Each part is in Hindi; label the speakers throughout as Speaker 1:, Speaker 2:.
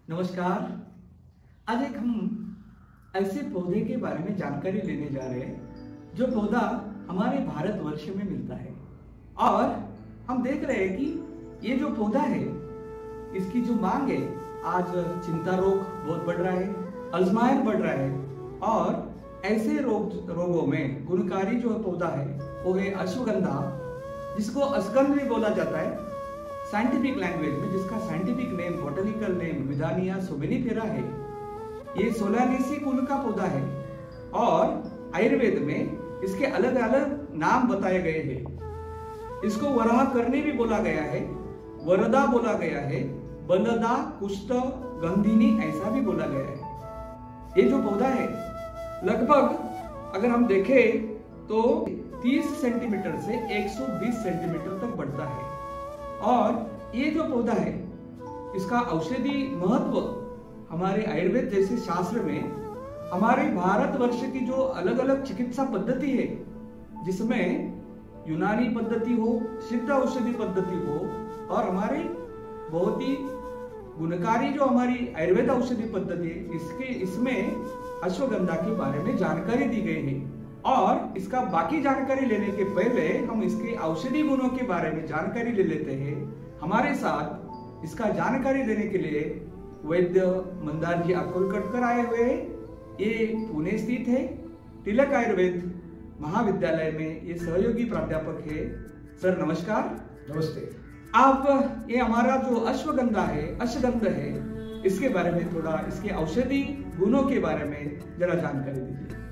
Speaker 1: नमस्कार। आज एक हम ऐसे पौधे के बारे में जानकारी लेने जा रहे हैं जो पौधा हमारे भारतवर्ष में मिलता है और हम देख रहे हैं कि ये जो पौधा है इसकी जो मांग है, आज चिंता रोग बहुत बढ़ रहा है, अल्जाइमर बढ़ रहा है और ऐसे रोगों में गुणकारी जो पौधा है वो है अश्वगंधा, जिसको अश्वगंध भी बोला जाता है साइंटिफिक लैंग्वेज में, जिसका साइंटिफिक नेम बॉटनिकल नेम विदानिया सोमेनिफेरा है। ये सोलानेसी कुल का पौधा है और आयुर्वेद में इसके अलग अलग नाम बताए गए हैं। इसको वराह करने भी बोला गया है, वरदा बोला गया है, बलदा, कुष्ठ, गंधिनी ऐसा भी बोला गया है। ये जो पौधा है लगभग अगर हम देखें तो 30 सेंटीमीटर से 120 सेंटीमीटर तक बढ़ता है और ये जो पौधा है इसका औषधि महत्व हमारे आयुर्वेद जैसे शास्त्र में, हमारे भारतवर्ष की जो अलग अलग चिकित्सा पद्धति है जिसमें यूनानी पद्धति हो, सिद्ध औषधि पद्धति हो और हमारे बहुत ही गुणकारी जो हमारी आयुर्वेद औषधि पद्धति है, इसमें अश्वगंधा के बारे में जानकारी दी गई है। और इसका बाकी जानकारी लेने के पहले हम इसके औषधि गुणों के बारे में जानकारी ले लेते हैं। हमारे साथ इसका जानकारी देने के लिए वैद्य मंदार जी अकोलकर आए हुए हैं। ये पुणे स्थित है, तिलक आयुर्वेद महाविद्यालय में ये सहयोगी प्राध्यापक है। सर नमस्कार।
Speaker 2: नमस्ते।
Speaker 1: आप ये हमारा जो अश्वगंधा है, अश्वगंध है, इसके बारे में थोड़ा, इसके औषधि गुणों के बारे में जरा जानकारी दीजिए।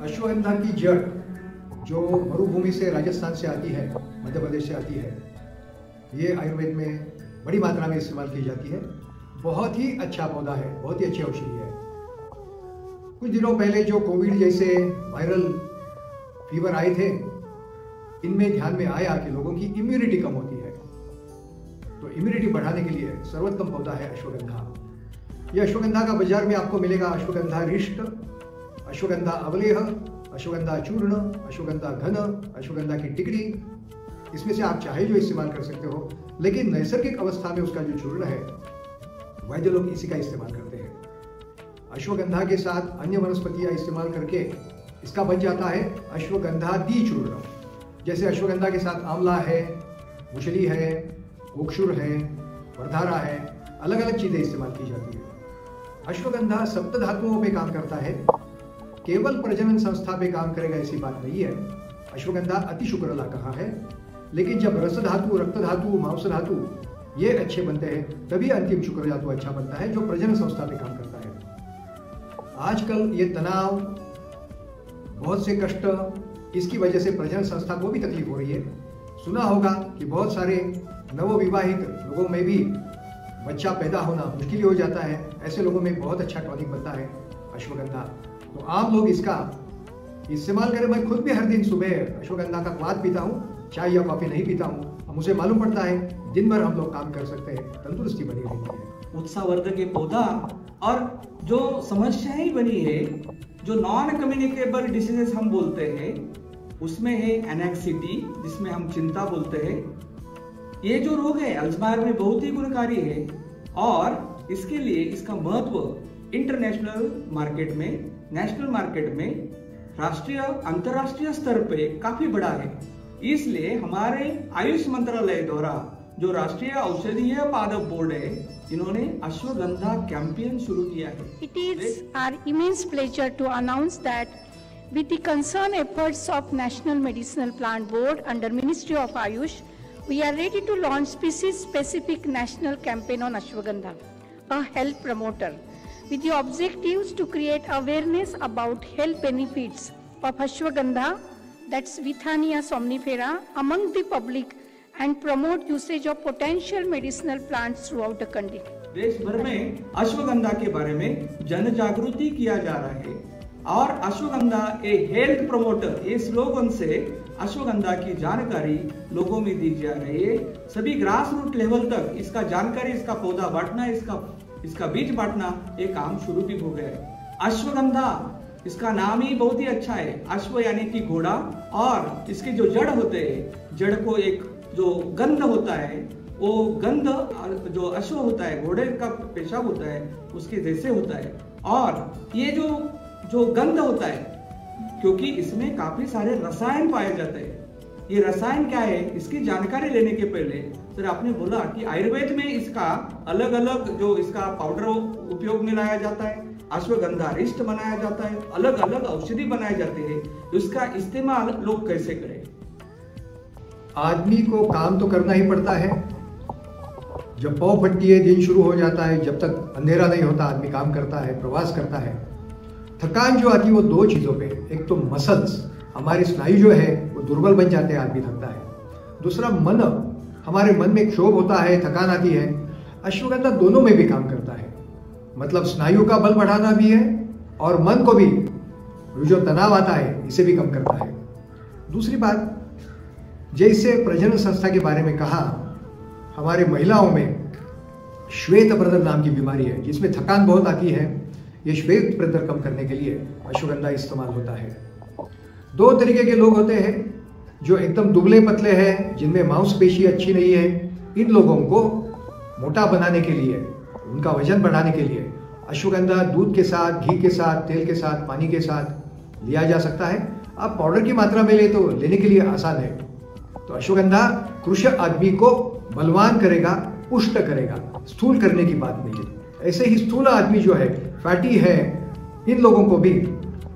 Speaker 2: अश्वगंधा की जड़ जो मरुभूमि से, राजस्थान से आती है, मध्य प्रदेश से आती है, ये आयुर्वेद में बड़ी मात्रा में इस्तेमाल की जाती है। बहुत ही अच्छा पौधा है, बहुत ही अच्छी औषधि है। कुछ दिनों पहले जो कोविड जैसे वायरल फीवर आए थे, इनमें ध्यान में आया कि लोगों की इम्यूनिटी कम होती है, तो इम्यूनिटी बढ़ाने के लिए सर्वोत्तम पौधा है अश्वगंधा। यह अश्वगंधा का बाजार में आपको मिलेगा अश्वगंधा रिष्ट, अश्वगंधा अवलेह, अश्वगंधा चूर्ण, अश्वगंधा घन, अश्वगंधा की टिकड़ी। इसमें से आप चाहे जो इस्तेमाल कर सकते हो, लेकिन नैसर्गिक अवस्था में उसका जो चूर्ण है वैद्य लोग इसी का इस्तेमाल करते हैं। अश्वगंधा के साथ अन्य वनस्पतियां इस्तेमाल करके इसका बन जाता है अश्वगंधादि चूर्ण। जैसे अश्वगंधा के साथ आंवला है, मुशली है, ओक्षुर है, वरधारा है, अलग अलग चीजें इस्तेमाल की जाती है। अश्वगंधा सप्त धातुओं पे काम करता है, केवल प्रजनन संस्था पे काम करेगा ऐसी बात नहीं है। अश्वगंधा अति शुक्रला कहा है, लेकिन जब रस धातु, रक्त धातु, मांस धातु ये अच्छे बनते हैं तभी अंतिम शुक्र धातु अच्छा बनता है जो प्रजनन संस्था पे काम करता है। आजकल ये तनाव, बहुत से कष्ट, इसकी वजह से प्रजनन संस्था को भी तकलीफ हो रही है। सुना होगा कि बहुत सारे नवविवाहित लोगों में भी बच्चा पैदा होना मुश्किल हो जाता है। ऐसे लोगों में बहुत अच्छा टॉनिक बनता है अश्वगंधा। तो आप लोग इसका इस्तेमाल करें। मैं खुद भी हर दिन सुबह अश्वगंधा का क्वाथ पीता हूँ, चाय या कॉफी नहीं पीता हूँ। मुझे मालूम पड़ता है दिन भर हम लोग काम कर सकते हैं, तंदुरुस्ती बनी रहती है।
Speaker 1: उत्साहवर्धक के पौधा और जो समस्याएं बनी है, जो नॉन कम्युनिकेबल डिसीजेस हम बोलते हैं, उसमें है एनेक्सिटी, जिसमें हम चिंता बोलते हैं। ये जो रोग है अल्जाइमर में बहुत ही गुणकारी है और इसके लिए इसका महत्व इंटरनेशनल मार्केट में, नेशनल मार्केट में, राष्ट्रीय अंतरराष्ट्रीय स्तर पे काफी बड़ा है। इसलिए हमारे आयुष मंत्रालय द्वारा जो राष्ट्रीय औषधीय पादप बोर्ड है, इन्होंने अश्वगंधा कैंपेन शुरू किया है।
Speaker 3: It is our immense pleasure to announce that with the concerned efforts of National Medicinal Plant Board under Ministry of Ayush, we are ready to launch species-specific national campaign on Ashwagandha, a health promoter, with the objectives to create awareness about health benefits of Ashwagandha, that's Withania somnifera, among the public and promote usage of potential medicinal plants throughout the country.
Speaker 1: देश भर में अश्वगंधा के बारे में जन जागृति किया जा रहा है और अश्वगंधा ए हेल्थ प्रोमोटर, ये स्लोगन से अश्वगंधा की जानकारी लोगों में दी जा रही है। सभी ग्रास रूट लेवल तक इसका जानकारी, इसका पौधा बांटना, इसका बीज बांटना, ये काम शुरू भी हो गया है। अश्वगंधा, इसका नाम ही बहुत ही अच्छा है। अश्व यानी कि घोड़ा, और इसके जो जड़ होते हैं, जड़ को एक जो गंध होता है वो गंध जो अश्व होता है, घोड़े का पेशाब होता है, उसके जैसे होता है। और ये जो गंध होता है, क्योंकि इसमें काफी सारे रसायन पाए जाते हैं। ये रसायन क्या है, इसकी जानकारी लेने के पहले सर आपने बोला कि आयुर्वेद में इसका अलग अलग जो इसका पाउडर उपयोग में लाया जाता है, अश्वगंधारिष्ट बनाया जाता है, अलग अलग औषधि बनाए जाते हैं। इसका इस्तेमाल लोग कैसे करें?
Speaker 2: आदमी को काम तो करना ही पड़ता है। जब पौ फटती है, दिन शुरू हो जाता है, जब तक अंधेरा नहीं होता आदमी काम करता है, प्रवास करता है। थकान जो आती है वो दो चीज़ों पे, एक तो मसल्स, हमारे स्नायु जो है वो दुर्बल बन जाते हैं, आदमी थकता है। दूसरा मन, हमारे मन में क्षोभ होता है, थकान आती है। अश्वगंधा दोनों में भी काम करता है, मतलब स्नायु का बल बढ़ाना भी है और मन को भी, जो तनाव आता है इसे भी कम करता है। दूसरी बात, जैसे प्रजनन संस्था के बारे में कहा, हमारे महिलाओं में श्वेत प्रदर नाम की बीमारी है जिसमें थकान बहुत आती है। ये श्वेत प्रदर कम करने के लिए अश्वगंधा इस्तेमाल होता है। दो तरीके के लोग होते हैं, जो एकदम दुबले पतले हैं, जिनमें मांसपेशी अच्छी नहीं है। इन लोगों को मोटा बनाने के लिए, उनका वजन बढ़ाने के लिए अश्वगंधा दूध के साथ, घी के साथ, तेल के साथ, पानी के साथ लिया जा सकता है। आप पाउडर की मात्रा में ले तो लेने के लिए आसान है। तो अश्वगंधा कृश आदमी को बलवान करेगा, पुष्ट करेगा, स्थूल करने की बात नहीं है। ऐसे ही स्थूल आदमी जो है, फैटी है, इन लोगों को भी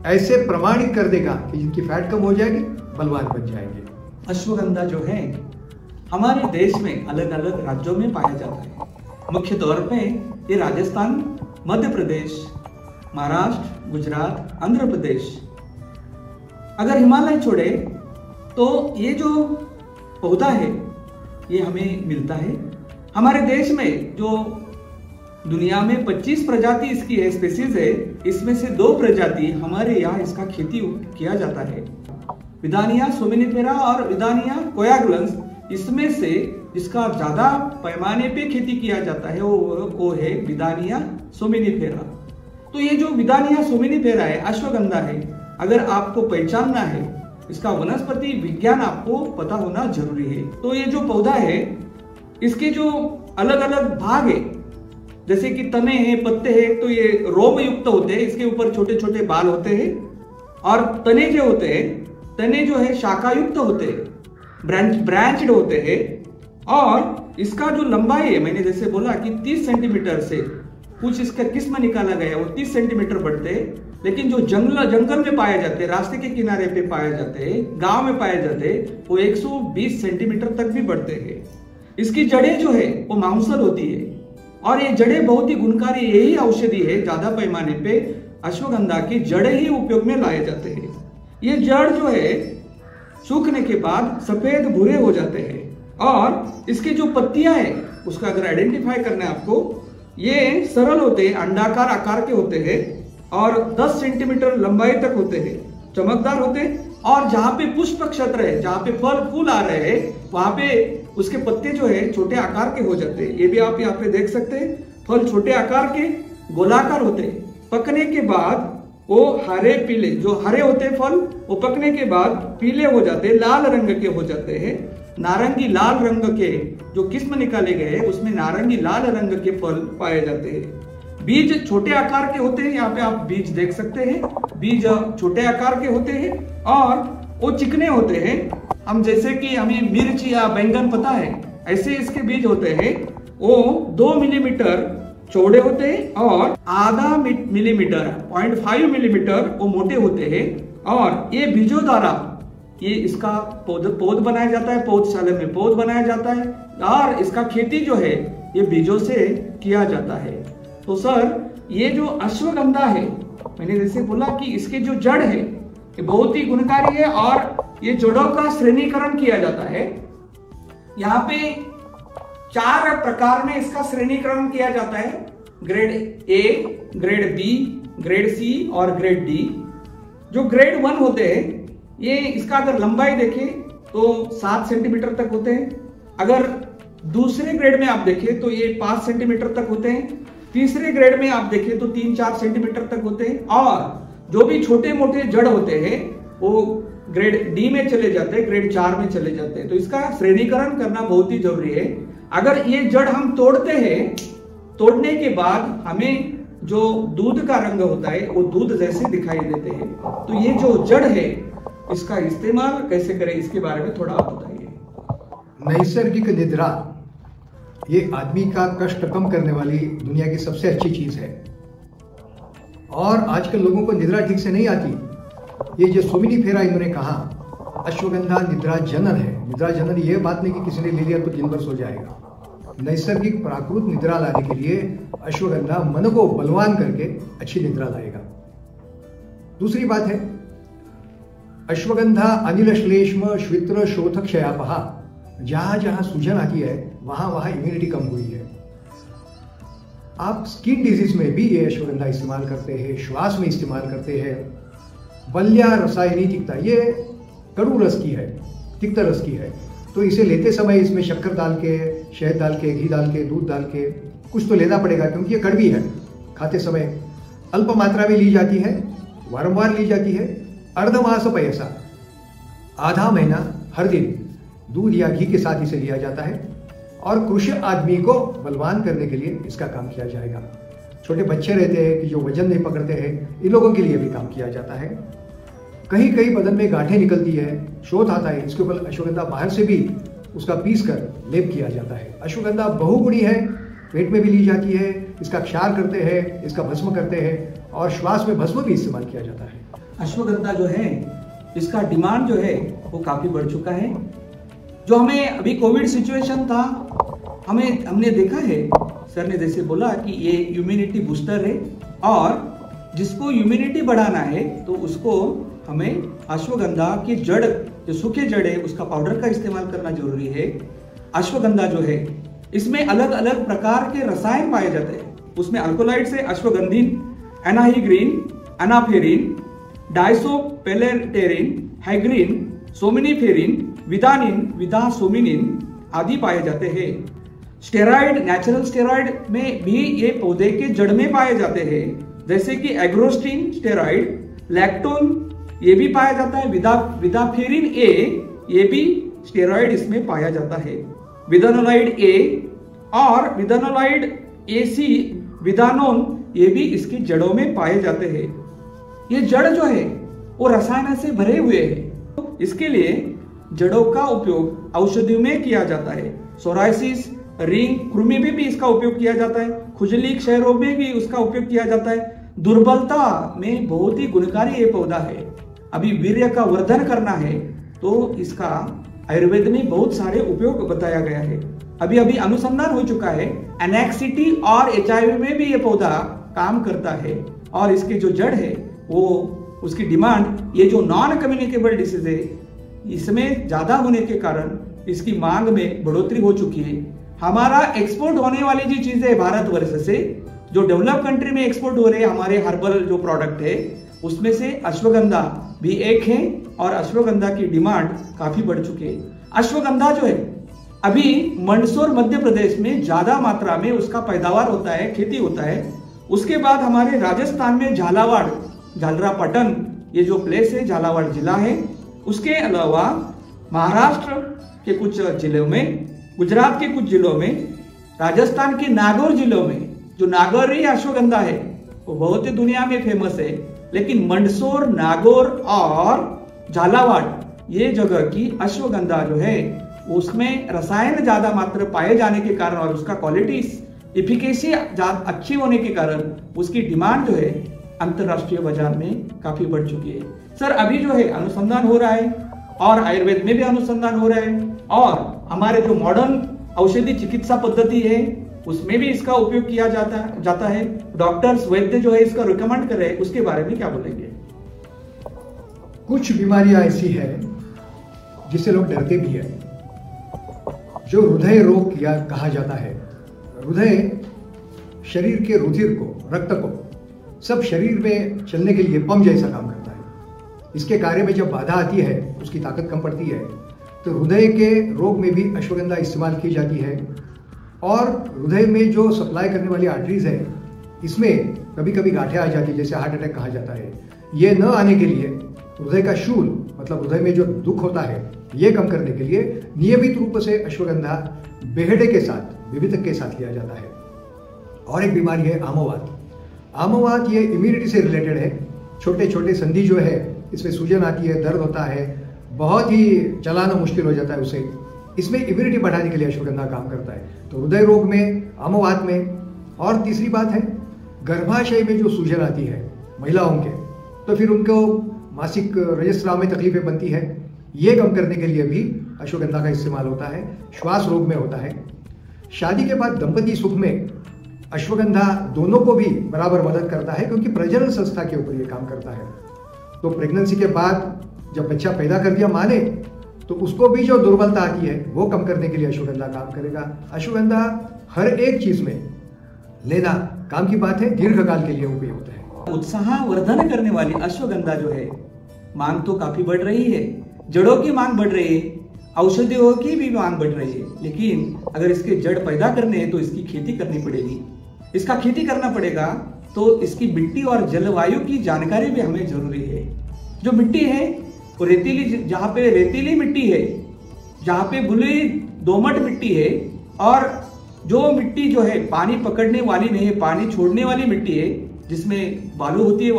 Speaker 2: ऐसे प्रमाणित कर देगा कि जिनकी फैट कम हो जाएगी, बलवान बन जाएंगे।
Speaker 1: अश्वगंधा जो है हमारे देश में अलग अलग राज्यों में पाया जाता है। मुख्य तौर पे ये राजस्थान, मध्य प्रदेश, महाराष्ट्र, गुजरात, आंध्र प्रदेश। अगर हिमालय छोड़े तो ये जो पौधा है ये हमें मिलता है। हमारे देश में जो दुनिया में 25 प्रजाति इसकी है, स्पीसीज है, इसमें से 2 प्रजाति हमारे यहाँ इसका खेती किया जाता है, विदानिया सोमेनिफेरा और विदानिया कोयागुलेंस। इसमें से जिसका ज्यादा पैमाने पे खेती किया जाता है वो है विदानिया सोमेनिफेरा। तो ये जो विदानिया सोमेनिफेरा है, अश्वगंधा है, अगर आपको पहचानना है, इसका वनस्पति विज्ञान आपको पता होना जरूरी है। तो ये जो पौधा है, इसके जो अलग अलग भाग है, जैसे कि तने हैं, पत्ते हैं, तो ये रोम युक्त होते हैं, इसके ऊपर छोटे छोटे बाल होते हैं। और तने जो होते हैं, तने जो है शाखा युक्त होते हैं, ब्रांच्ड होते हैं। और इसका जो लंबाई है, मैंने जैसे बोला कि 30 सेंटीमीटर से कुछ इसका किस्म निकाला गया, वो 30 सेंटीमीटर बढ़ते हैं। लेकिन जो जंगल में पाए जाते हैं, रास्ते के किनारे पे पाए जाते हैं, गांव में पाए जाते हैं, वो 120 सेंटीमीटर तक भी बढ़ते हैं। इसकी जड़ें जो है वो मांसल होती है और ये जड़ें बहुत ही गुणकारी, यही औषधि है। ज्यादा पैमाने पे अश्वगंधा की जड़ें ही उपयोग में लाए जाते हैं। ये जड़ जो है सूखने के बाद सफेद भूरे हो जाते हैं। और इसकी जो पत्तियां है उसका अगर आइडेंटिफाई करना है आपको, ये सरल होते हैं, अंडाकार आकार के होते हैं और 10 सेंटीमीटर लंबाई तक होते हैं, चमकदार होते हैं। और जहाँ पे पुष्प क्षेत्र है, जहाँ पे फल फूल आ रहे हैं, वहां पे उसके पत्ते जो है छोटे आकार के हो जाते हैं। ये भी आप यहाँ पे देख सकते हैं, फल छोटे आकार के गोलाकार होते हैं। पकने के बाद वो हरे पीले, जो हरे होते हैं फल, वो पकने के बाद पीले हो जाते हैं, लाल रंग के हो जाते हैं। नारंगी लाल रंग के जो किस्म निकाले गए, उसमें नारंगी लाल रंग के फल पाए जाते हैं। बीज छोटे आकार के होते हैं, यहाँ पे आप बीज देख सकते हैं, बीज छोटे आकार के होते हैं और वो चिकने होते हैं। हम जैसे कि हमें मिर्च या बैंगन पता है, ऐसे इसके बीज होते हैं। वो 2 मिलीमीटर चौड़े होते हैं और आधा मिलीमीटर 0.5 मिलीमीटर वो मोटे होते हैं। और ये बीजों द्वारा ये इसका पौध बनाया जाता है, पौधशाला में पौध बनाया जाता है और इसका खेती जो है ये बीजों से किया जाता है। तो सर ये जो अश्वगंधा है, मैंने जैसे बोला कि इसके जो जड़ है ये बहुत ही गुणकारी है और ये जड़ों का श्रेणीकरण किया जाता है। यहाँ पे 4 प्रकार में इसका श्रेणीकरण किया जाता है, grade A, grade B, grade C और ग्रेड डी। जो ग्रेड 1 होते हैं, ये इसका अगर लंबाई देखें तो 7 सेंटीमीटर तक होते हैं। अगर दूसरे ग्रेड में आप देखें तो ये 5 सेंटीमीटर तक होते हैं। तीसरे ग्रेड में आप देखें तो 3-4 सेंटीमीटर तक होते हैं। और जो भी छोटे मोटे जड़ होते हैं वो ग्रेड डी में चले जाते हैं, ग्रेड 4 में चले जाते हैं। तो इसका श्रेणीकरण करना बहुत ही जरूरी है। अगर ये जड़ हम तोड़ते हैं, तोड़ने के बाद हमें जो दूध का रंग होता है वो दूध जैसे दिखाई देते हैं। तो ये जो जड़ है इसका इस्तेमाल कैसे करें, इसके बारे में थोड़ा आप बताइए।
Speaker 2: नैसर्गिक निद्रा ये आदमी का कष्ट कम करने वाली दुनिया की सबसे अच्छी चीज है। और आजकल लोगों को निद्रा ठीक से नहीं आती। ये जो सोमिनी फेरा इन्होंने कहा, अश्वगंधा निद्रा जनन है। निद्रा जनन ये बात नहीं कि किसी ने ले लिया तो दिन भर सो जाएगा। नैसर्गिक प्राकृत निद्रा लाने के लिए अश्वगंधा मन को बलवान करके अच्छी निद्रा लाएगा। दूसरी बात है, अश्वगंधा अनिल श्लेष्म श्वित्र शोथ क्षयापहा, जहां जहां सूजन आती है वहां वहां इम्यूनिटी कम हुई है। आप स्किन डिजीज में भी ये अश्वगंधा इस्तेमाल करते हैं, श्वास में इस्तेमाल करते हैं। बल्या रसायनी तिक्ता, ये कड़ू रस की है, तिक्त रस की है। तो इसे लेते समय इसमें शक्कर डाल के, शहद डाल के, घी डाल के, दूध डाल के कुछ तो लेना पड़ेगा, क्योंकि ये कड़वी है। खाते समय अल्प मात्रा में ली जाती है, वारंवार ली जाती है। अर्धमास पैसा, आधा महीना हर दिन दूध या घी के साथ इसे लिया जाता है। और कृषि आदमी को बलवान करने के लिए इसका काम किया जाएगा। छोटे बच्चे रहते हैं कि जो वजन नहीं पकड़ते हैं, इन लोगों के लिए भी काम किया जाता है। कहीं कहीं बदन में गांठें निकलती है, शोथ आता है, इसके ऊपर अश्वगंधा बाहर से भी उसका पीस कर लेप किया जाता है। अश्वगंधा बहुगुणी है, पेट में भी ली जाती है, इसका क्षार करते हैं, इसका भस्म करते हैं और श्वास में भस्म भी इस्तेमाल किया जाता है।
Speaker 1: अश्वगंधा जो है इसका डिमांड जो है वो काफी बढ़ चुका है। जो हमें अभी कोविड सिचुएशन था, हमने देखा है, सर ने जैसे बोला कि ये इम्यूनिटी बूस्टर है और जिसको इम्यूनिटी बढ़ाना है तो उसको हमें अश्वगंधा की जड़, जो सूखे जड़ है उसका पाउडर का इस्तेमाल करना जरूरी है। अश्वगंधा जो है इसमें अलग अलग प्रकार के रसायन पाए जाते हैं। उसमें अल्कोलाइड से अश्वगंधिन, एनाहिग्रीन, एनाफेरिन, डाइसोपेलेटेरिन, हाइग्रीन, सोमिनीफेरिन, विदानिन, विदासोमिनिन आदि पाए जाते हैं। स्टेरॉइड, नेचुरल स्टेरॉइड में भी ये पौधे के जड़ में पाए जाते हैं, जैसे कि एग्रोस्टिन स्टेरॉइड, लैक्टोन ये भी पाया जाता है, विदाफेरिन ए ये भी स्टेरॉइड इसमें पाया जाता है, विदानोलाइड ए और विदानोलाइड ए सी, विदानोन ये भी इसकी जड़ों में पाए जाते हैं। ये जड़ जो है वो रसायन से भरे हुए हैं। इसके लिए जड़ों का उपयोग औषधियों में किया जाता है। सोराइसिस, रिंग, कृमि में भी इसका उपयोग किया जाता है। खुजली, क्षय रोग में भी उसका उपयोग किया जाता है। दुर्बलता में बहुत ही गुणकारी ये पौधा है। अभी वीर्य का वर्धन करना है तो इसका आयुर्वेद में बहुत सारे उपयोग बताया गया है। अभी अनुसंधान हो चुका है, एनेक्सिटी और HIV में भी ये पौधा काम करता है। और इसके जो जड़ है वो उसकी डिमांड, ये जो नॉन कम्युनिकेबल डिसीज है इसमें ज्यादा होने के कारण इसकी मांग में बढ़ोतरी हो चुकी है। हमारा एक्सपोर्ट होने वाली जो चीजें भारतवर्ष से जो डेवलप कंट्री में एक्सपोर्ट हो रहे हैं, हमारे हर्बल जो प्रोडक्ट है उसमें से अश्वगंधा भी एक है और अश्वगंधा की डिमांड काफी बढ़ चुकी है। अश्वगंधा जो है अभी मंदसौर मध्य प्रदेश में ज्यादा मात्रा में उसका पैदावार होता है, खेती होता है। उसके बाद हमारे राजस्थान में झालावाड़, झालरापाटन ये जो प्लेस है, झालावाड़ जिला है। उसके अलावा महाराष्ट्र के कुछ जिलों में, गुजरात के कुछ जिलों में, राजस्थान के नागौर जिलों में जो नागौरी अश्वगंधा है वो बहुत ही दुनिया में फेमस है। लेकिन मंदसौर, नागौर और झालावाड़ ये जगह की अश्वगंधा जो है उसमें रसायन ज्यादा मात्रा पाए जाने के कारण और उसका क्वालिटी, इफिकेसी अच्छी होने के कारण उसकी डिमांड जो है अंतरराष्ट्रीय बाजार में काफी बढ़ चुकी है। सर अभी जो है अनुसंधान हो रहा है और आयुर्वेद में भी अनुसंधान हो रहा है और हमारे जो मॉडर्न औषधि चिकित्सा पद्धति है उसमें भी इसका उपयोग किया जाता है। डॉक्टर्स, वैद्य जो है इसका रिकमेंड कर रहे हैं, उसके बारे में क्या बोलेंगे?
Speaker 2: कुछ बीमारियां ऐसी है जिससे लोग डरते भी है, जो हृदय रोग कहा जाता है। हृदय शरीर के रुधिर को, रक्त को सब शरीर में चलने के लिए पंप जैसा काम करता है। इसके कार्य में जब बाधा आती है, उसकी ताकत कम पड़ती है, तो हृदय के रोग में भी अश्वगंधा इस्तेमाल की जाती है। और हृदय में जो सप्लाई करने वाली आर्टरीज है, इसमें कभी कभी गांठें आ जाती है, जैसे हार्ट अटैक कहा जाता है। ये न आने के लिए हृदय का शूल मतलब हृदय में जो दुख होता है ये कम करने के लिए नियमित रूप से अश्वगंधा बेहड़े के साथ विविधक के साथ लिया जाता है। और एक बीमारी है आमोवात। आमोवात ये इम्यूनिटी से रिलेटेड है। छोटे छोटे संधि जो है इसमें सूजन आती है, दर्द होता है, बहुत ही चलाना मुश्किल हो जाता है उसे। इसमें इम्यूनिटी बढ़ाने के लिए अश्वगंधा काम करता है। तो हृदय रोग में, आमोवात में। और तीसरी बात है गर्भाशय में जो सूजन आती है महिलाओं के, तो फिर उनको मासिक रजस्राव में तकलीफें बनती है, ये कम करने के लिए भी अश्वगंधा का इस्तेमाल होता है। श्वास रोग में होता है। शादी के बाद दंपति सुख में अश्वगंधा दोनों को भी बराबर मदद करता है क्योंकि प्रजनन संस्था के ऊपर ये काम करता है। तो प्रेगनेंसी के बाद जब बच्चा पैदा कर दिया माँ ने, तो उसको भी जो दुर्बलता आती है वो कम करने के लिए अश्वगंधा काम करेगा। अश्वगंधा हर एक चीज में लेना काम की बात है, दीर्घकाल के लिए उपयुक्त है।
Speaker 1: उत्साह वर्धन करने वाली अश्वगंधा जो है मांग तो काफी बढ़ रही है, जड़ों की मांग बढ़ रही है, औषधियों की भी मांग बढ़ रही है। लेकिन अगर इसके जड़ पैदा करने हैं तो इसकी खेती करनी पड़ेगी। इसका खेती करना पड़ेगा तो इसकी मिट्टी और जलवायु की जानकारी भी हमें जरूरी है। जो मिट्टी है वो रेतीली, जहाँ पे रेतीली मिट्टी है, जहाँ पे बुली दोमट मिट्टी है, और जो मिट्टी जो है पानी पकड़ने वाली नहीं है, पानी छोड़ने वाली मिट्टी है, जिसमें बालू होती है,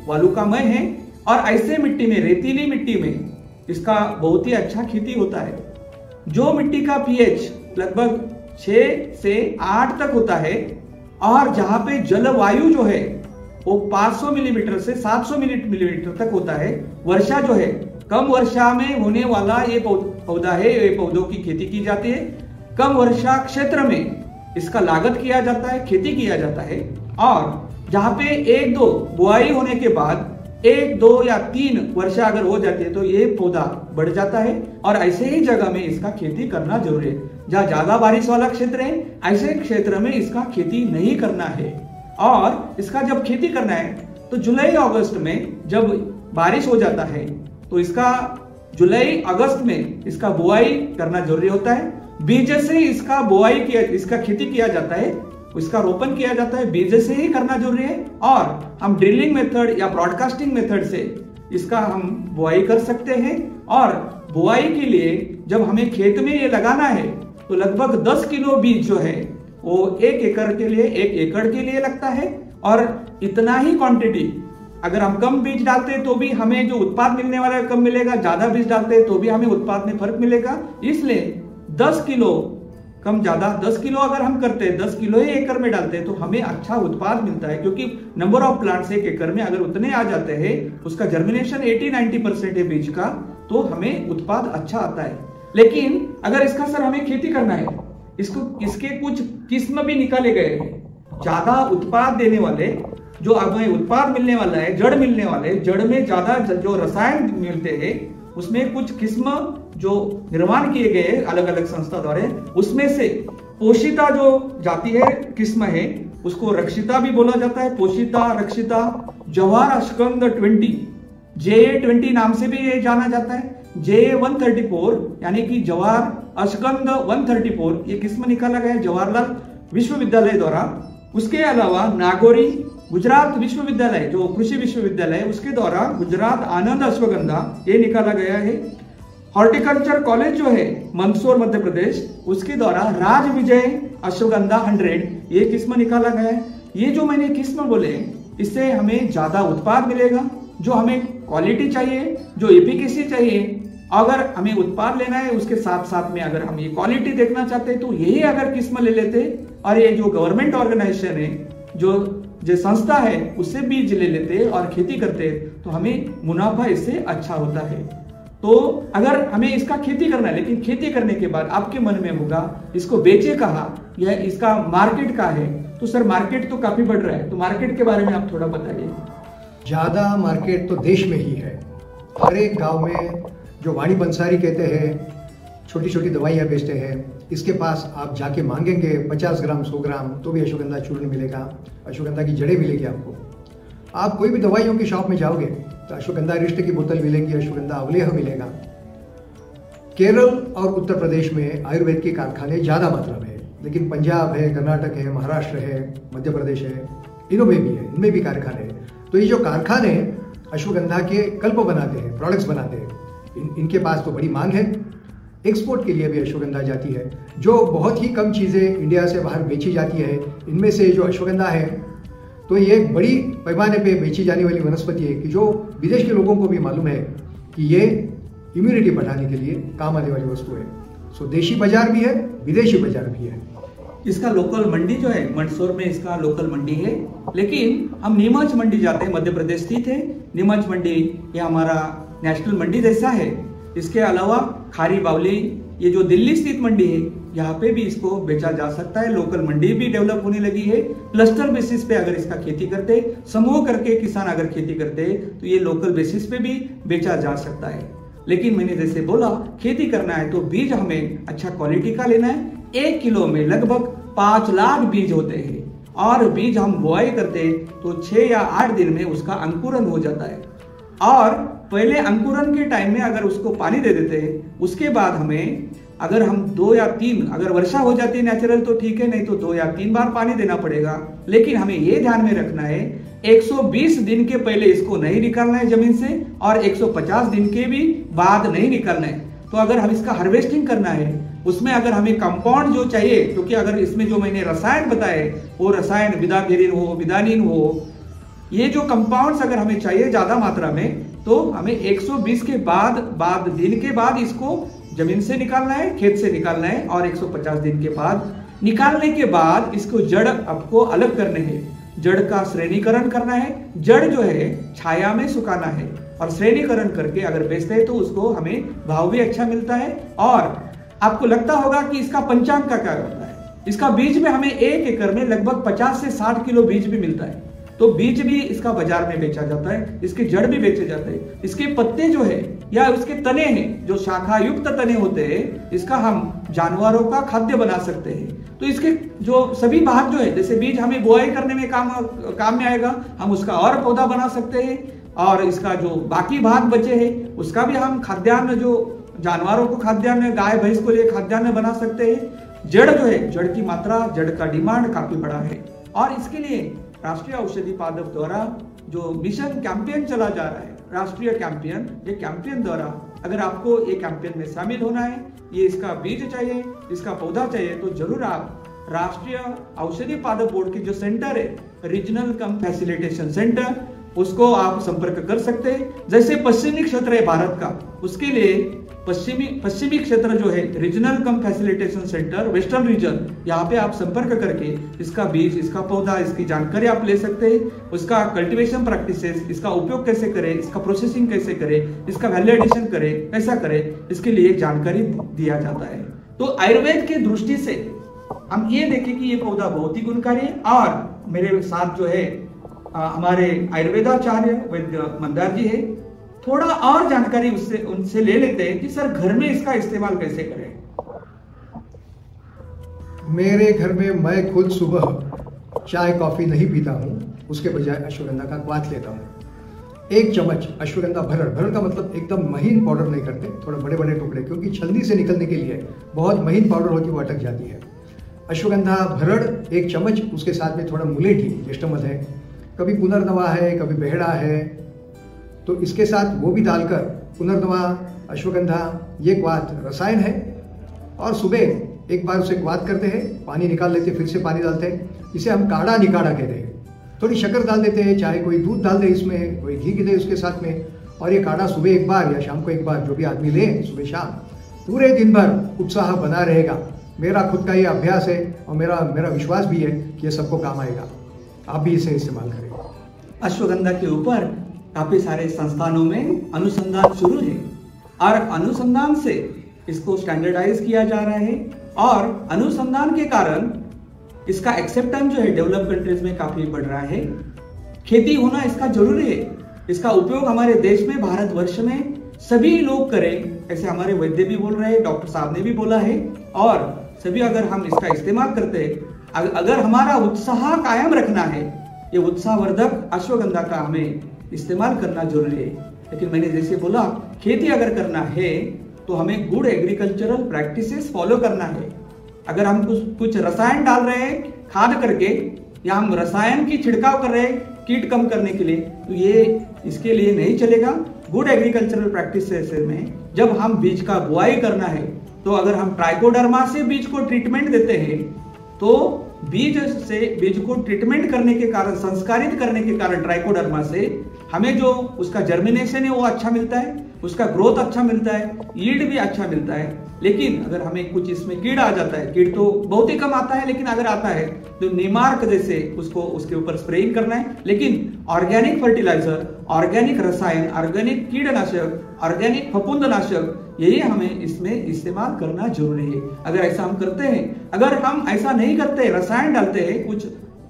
Speaker 1: बालू का मय है। और ऐसे मिट्टी में, रेतीली मिट्टी में इसका बहुत ही अच्छा खेती होता है। जो मिट्टी का पीएच लगभग 6 से 8 तक होता है, और जहां पे जलवायु जो है वो 500 मिलीमीटर से 700 मिलीमीटर तक होता है। वर्षा जो है कम वर्षा में होने वाला ये पौधा है, ये पौधों की खेती की जाती है। कम वर्षा क्षेत्र में इसका लागत किया जाता है, खेती किया जाता है। और जहां पे 1-2 बुआई होने के बाद 1, 2 या 3 वर्षा अगर हो जाती है तो ये पौधा बढ़ जाता है। और ऐसे ही जगह में इसका खेती करना जरूरी है। जहाँ ज्यादा बारिश वाला क्षेत्र है, ऐसे क्षेत्र में इसका खेती नहीं करना है। और इसका जब खेती करना है तो जुलाई अगस्त में जब बारिश हो जाता है तो इसका जुलाई अगस्त में इसका बुआई करना जरूरी होता है। बीज से इसका बुआई किया, इसका खेती किया जाता है, इसका रोपण किया जाता है, बीज से ही करना जरूरी है। और हम ड्रिलिंग मेथड या ब्रॉडकास्टिंग मेथड से इसका हम बुआई कर सकते हैं। और बुआई के लिए जब हमें खेत में ये लगाना है तो लगभग 10 किलो बीज जो है वो 1 एकड़ के लिए लगता है। और इतना ही क्वांटिटी, अगर हम कम बीज डालते हैं तो भी हमें जो उत्पाद मिलने वाला है कम मिलेगा, ज्यादा बीज डालते हैं तो भी हमें उत्पाद में फर्क मिलेगा। इसलिए 10 किलो कम ज्यादा 10 किलो अगर हम करते हैं, 10 किलो ही एकड़ में डालते हैं तो हमें अच्छा उत्पाद मिलता है। क्योंकि नंबर ऑफ प्लांट्स एक एकड़ में अगर उतने आ जाते हैं, उसका जर्मिनेशन 80-90% है बीज का, तो हमें उत्पाद अच्छा आता है। लेकिन अगर इसका सर हमें खेती करना है, इसके कुछ किस्म भी निकाले गए हैं ज्यादा उत्पाद देने वाले, जो हमें उत्पाद मिलने वाला है, जड़ मिलने वाले, जड़ में ज्यादा जो रसायन मिलते हैं, उसमें कुछ किस्म जो निर्माण किए गए अलग अलग संस्था द्वारा, उसमें से पोषिता जो जाति है, किस्म है, उसको रक्षिता भी बोला जाता है। पोषिता, रक्षिता, जवार अश्वगंध 20, JA20 नाम से भी ये जाना जाता है। JA134 यानी कि जवार अश्वगंध 134 ये किस्म निकाला गया है जवाहरलाल विश्वविद्यालय द्वारा। उसके अलावा नागौरी गुजरात विश्वविद्यालय जो कृषि विश्वविद्यालय है उसके द्वारा गुजरात आनंद अश्वगंधा ये निकाला गया है। हॉर्टिकल्चर कॉलेज जो है मंदसौर मध्य प्रदेश, उसके द्वारा राज विजय अश्वगंधा 100 ये किस्म निकाला गया है। ये जो मैंने किस्म बोले इससे हमें ज्यादा उत्पाद मिलेगा। जो हमें क्वालिटी चाहिए, जो एफिकेसी चाहिए, अगर हमें उत्पाद लेना है उसके साथ साथ में अगर हम ये क्वालिटी देखना चाहते हैं तो यही अगर किस्म ले लेते और ये जो गवर्नमेंट ऑर्गेनाइजेशन है, जो संस्था है, उससे बीज ले लेते और खेती करते तो हमें मुनाफा इससे अच्छा होता है। तो अगर हमें इसका खेती करना है, लेकिन खेती करने के बाद आपके मन में होगा इसको बेचे कहाँ, यह इसका मार्केट का है, तो सर मार्केट तो काफी बढ़ रहा है, तो मार्केट के बारे में आप थोड़ा बताइए।
Speaker 2: ज़्यादा मार्केट तो देश में ही है। हर एक गांव में जो वाणी बंसारी कहते हैं, छोटी छोटी दवाइयाँ बेचते हैं, इसके पास आप जाके मांगेंगे 50 ग्राम 100 ग्राम तो भी अश्वगंधा चूर्ण मिलेगा, अश्वगंधा की जड़ें मिलेगी आपको। आप कोई भी दवाइयों की शॉप में जाओगे तो अश्वगंधा रिष्ट की बोतल मिलेगी, अश्वगंधा अवलेह मिलेगा। केरल और उत्तर प्रदेश में आयुर्वेद के कारखाने ज़्यादा मात्रा में है, लेकिन पंजाब है, कर्नाटक है, महाराष्ट्र है, मध्य प्रदेश है, इनमें भी है, इनमें भी कारखाने हैं। तो ये जो कारखाने अश्वगंधा के कल्प बनाते हैं, प्रोडक्ट्स बनाते हैं। इनके पास तो बड़ी मांग है। एक्सपोर्ट के लिए भी अश्वगंधा जाती है। जो बहुत ही कम चीज़ें इंडिया से बाहर बेची जाती है, इनमें से जो अश्वगंधा है तो ये एक बड़ी पैमाने पे बेची जाने वाली वनस्पति है कि जो विदेश के लोगों को भी मालूम है कि ये इम्यूनिटी बढ़ाने के लिए काम आने वाली वस्तु है। सो देशी बाजार भी है, विदेशी बाजार भी है।
Speaker 1: इसका लोकल मंडी जो है मंदसौर में इसका लोकल मंडी है, लेकिन हम नीमच मंडी जाते हैं, मध्य प्रदेश स्थित है नीमच मंडी, ये हमारा नेशनल मंडी जैसा है। इसके अलावा खारी बावली, ये जो दिल्ली स्थित मंडी है, यहाँ पे भी इसको बेचा जा सकता है। लोकल मंडी भी डेवलप होने लगी है। क्लस्टर बेसिस पे अगर इसका खेती करते, समूह करके किसान अगर खेती करते तो ये लोकल बेसिस पे भी बेचा जा सकता है। लेकिन मैंने जैसे बोला, खेती करना है तो बीज हमें अच्छा क्वालिटी का लेना है। 1 किलो में लगभग 5 लाख बीज होते हैं और बीज हम बुआई करते तो 6 या 8 दिन में उसका अंकुरन हो जाता है। और पहले अंकुरन के टाइम में अगर उसको पानी दे देते हैं, उसके बाद हमें अगर हम 2 या 3, अगर वर्षा हो जाती है नेचुरल तो ठीक है, नहीं तो 2 या 3 बार पानी देना पड़ेगा। लेकिन हमें ये ध्यान में रखना है 120 दिन के पहले इसको नहीं निकालना है जमीन से और 150 दिन के भी बाद नहीं निकालना है। तो अगर हम इसका हार्वेस्टिंग करना है, उसमें अगर हमें कंपाउंड जो चाहिए, क्योंकि अगर इसमें जो मैंने रसायन बताए वो रसायन विदागिरिन हो, विदानिन हो, ये जो कंपाउंड्स अगर हमें चाहिए ज्यादा मात्रा में, तो हमें 120 के बाद दिन के बाद इसको जमीन से निकालना है, खेत से निकालना है और 150 दिन के बाद निकालने के बाद इसको जड़ आपको अलग करने हैं। जड़ का श्रेणीकरण करना है। जड़ जो है छाया में सुखाना है और श्रेणीकरण करके अगर बेचते हैं तो उसको हमें भाव भी अच्छा मिलता है। और आपको लगता होगा कि इसका पंचांग का क्या होता है। इसका बीज में हमें 1 एकड़ में लगभग 50 से 60 किलो बीज भी मिलता है। तो बीज भी इसका बाजार में बेचा जाता है, इसके जड़ भी बेचे जाते हैं। इसके पत्ते जो है या उसके तने हैं, जो शाखा युक्त तने होते हैं, इसका हम जानवरों का खाद्य बना सकते हैं। तो इसके जो सभी भाग जो है, जैसे बीज हमें बुआई करने में काम में आएगा, हम उसका और पौधा बना सकते हैं। और इसका जो बाकी भाग बचे हैं उसका भी हम खाद्यान्न, जो जानवरों को खाद्यान्न, गाय भैंस को लिए खाद्यान्न बना सकते हैं। जड़ जो है, जड़ की मात्रा, जड़ का डिमांड काफी बड़ा है और इसके लिए राष्ट्रीय औषधि पादप द्वारा जो मिशन कैंपेन चला जा रहा है, राष्ट्रीय कैंपेन, ये कैंपेन द्वारा अगर आपको ये कैंपेन में शामिल होना है, ये इसका बीज चाहिए, इसका पौधा चाहिए, तो जरूर आप राष्ट्रीय औषधि पादप बोर्ड की जो सेंटर है, रीजनल कम फैसिलिटेशन सेंटर, उसको आप संपर्क कर सकते हैं। जैसे पश्चिमी क्षेत्र है भारत का, उसके लिए पश्चिमी क्षेत्र जो है रीजनल कम फैसिलिटेशन सेंटर, वेस्टर्न रीजन, यहाँ पे आप संपर्क करके इसका बीज, इसका पौधा, इसकी जानकारी आप ले सकते हैं। उसका कल्टीवेशन प्रैक्टिसेस, इसका उपयोग कैसे करें, इसका प्रोसेसिंग कैसे करें, इसका वैल्यू एडिशन करें, कैसा करें, इसके लिए जानकारी दिया जाता है। तो आयुर्वेद की दृष्टि से हम ये देखें कि ये पौधा बहुत ही गुणकारी है। और मेरे साथ जो है हमारे आयुर्वेदाचार्य वैद्य मंदार जी है, थोड़ा और जानकारी उनसे ले लेते हैं कि सर घर में इसका इस्तेमाल कैसे करें।
Speaker 2: मेरे घर में मैं खुद सुबह चाय कॉफी नहीं पीता हूँ, उसके बजाय अश्वगंधा का क्वाथ लेता हूँ। 1 चम्मच अश्वगंधा भरड़ का मतलब एकदम महीन पाउडर नहीं करते, थोड़े बड़े बड़े टुकड़े, क्योंकि छलनी से निकलने के लिए बहुत महीन पाउडर होती है, वो अटक जाती है। अश्वगंधा भरड़ 1 चम्मच, उसके साथ में थोड़ा मुलेठी, जेष्ठमध है, कभी पुनर्नवा है, कभी बेहड़ा है, तो इसके साथ वो भी डालकर पुनर्नवा, अश्वगंधा, ये क्वाथ रसायन है। और सुबह एक बार उसे क्वाथ करते हैं, पानी निकाल लेते हैं, फिर से पानी डालते हैं। इसे हम काढ़ा निकाढ़ा कहते हैं। थोड़ी शक्कर डाल देते हैं, चाहे कोई दूध डाल दे इसमें, कोई घी दे उसके साथ में, और ये काढ़ा सुबह एक बार या शाम को एक बार, जो भी आदमी ले, सुबह शाम, पूरे दिन भर उत्साह बना रहेगा। मेरा खुद का ये अभ्यास है और मेरा विश्वास भी है कि ये सबको काम आएगा। आप भी इसे इस्तेमाल करें।
Speaker 1: अश्वगंधा के ऊपर काफी सारे संस्थानों में अनुसंधान शुरू है और अनुसंधान से इसको स्टैंडर्डाइज किया जा रहा है और अनुसंधान के कारण इसका एक्सेप्टेंस जो है डेवलप कंट्रीज में काफी बढ़ रहा है। खेती होना इसका जरूरी है। इसका उपयोग हमारे देश में, भारतवर्ष में सभी लोग करें, ऐसे हमारे वैद्य भी बोल रहे हैं, डॉक्टर साहब ने भी बोला है। और सभी अगर हम इसका इस्तेमाल करते हैं, अगर हमारा उत्साह कायम रखना है, ये उत्साहवर्धक अश्वगंधा का हमें इस्तेमाल करना जरूरी है। लेकिन मैंने जैसे बोला, खेती अगर करना है तो हमें गुड एग्रीकल्चरल प्रैक्टिसेस फॉलो करना है। अगर हम कुछ रसायन डाल रहे हैं खाद करके, या हम रसायन की छिड़काव कर रहे हैं कीट कम करने के लिए, तो ये इसके लिए नहीं चलेगा। गुड एग्रीकल्चरल प्रैक्टिसेस में जब हम बीज का बुआई करना है तो अगर हम ट्राइकोडर्मा से बीज को ट्रीटमेंट देते हैं तो बीज को ट्रीटमेंट करने के कारण, संस्कारित करने के कारण ट्राइकोडर्मा से हमें जो उसका जर्मिनेशन है वो अच्छा मिलता है, उसका ग्रोथ अच्छा मिलता है, यील्ड भी अच्छा मिलता है। लेकिन अगर हमें कुछ इसमें कीड़ा आ जाता है, कीट तो बहुत ही कम आता है, लेकिन अगर आता है तो निमार्क जैसे उसको उसके ऊपर स्प्रेइंग करना है। लेकिन ऑर्गेनिक फर्टिलाइजर, ऑर्गेनिक रसायन, ऑर्गेनिक कीटनाशक, ऑर्गेनिक फफूंदनाशक, यही हमें इसमें इस्तेमाल करना जरूरी है। अगर ऐसा हम करते हैं, अगर हम ऐसा नहीं करते, रसायन डालते हैं, कुछ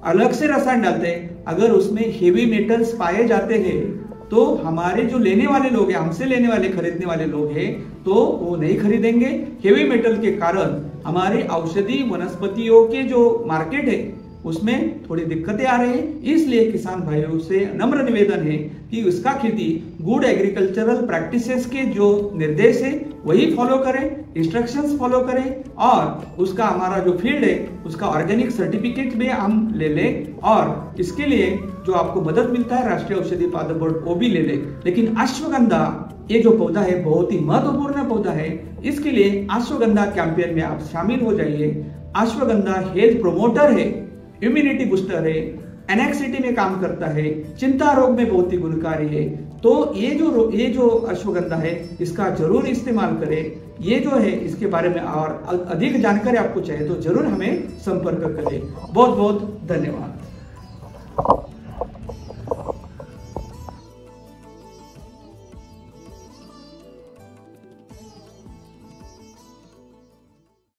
Speaker 1: अलग से रसायन डालते हैं, अगर उसमें हेवी मेटल्स पाए जाते हैं तो हमारे जो लेने वाले लोग हैं, हमसे लेने वाले, खरीदने वाले लोग हैं, तो वो नहीं खरीदेंगे। हेवी मेटल के कारण हमारे औषधि वनस्पतियों के जो मार्केट है उसमें थोड़ी दिक्कतें आ रही हैं। इसलिए किसान भाइयों से नम्र निवेदन है कि उसका खेती गुड एग्रीकल्चरल प्रैक्टिसेस के जो निर्देश है वही फॉलो करें, इंस्ट्रक्शंस फॉलो करें, और उसका हमारा जो फील्ड है उसका ऑर्गेनिक सर्टिफिकेट भी हम ले लें, और इसके लिए जो आपको मदद मिलता है राष्ट्रीय औषधि पादप बोर्ड वो भी ले लें। लेकिन अश्वगंधा ये जो पौधा है बहुत ही महत्वपूर्ण पौधा है, इसके लिए अश्वगंधा कैंपेन में आप शामिल हो जाइए। अश्वगंधा हेल्थ प्रोमोटर है, इम्यूनिटी बूस्टर है, एनेक्सिटी में काम करता है, चिंता रोग में बहुत ही गुणकारी है। तो ये जो अश्वगंधा है इसका जरूर इस्तेमाल करें। ये जो है इसके बारे में और अधिक जानकारी आपको चाहिए तो जरूर हमें संपर्क करें। बहुत बहुत धन्यवाद।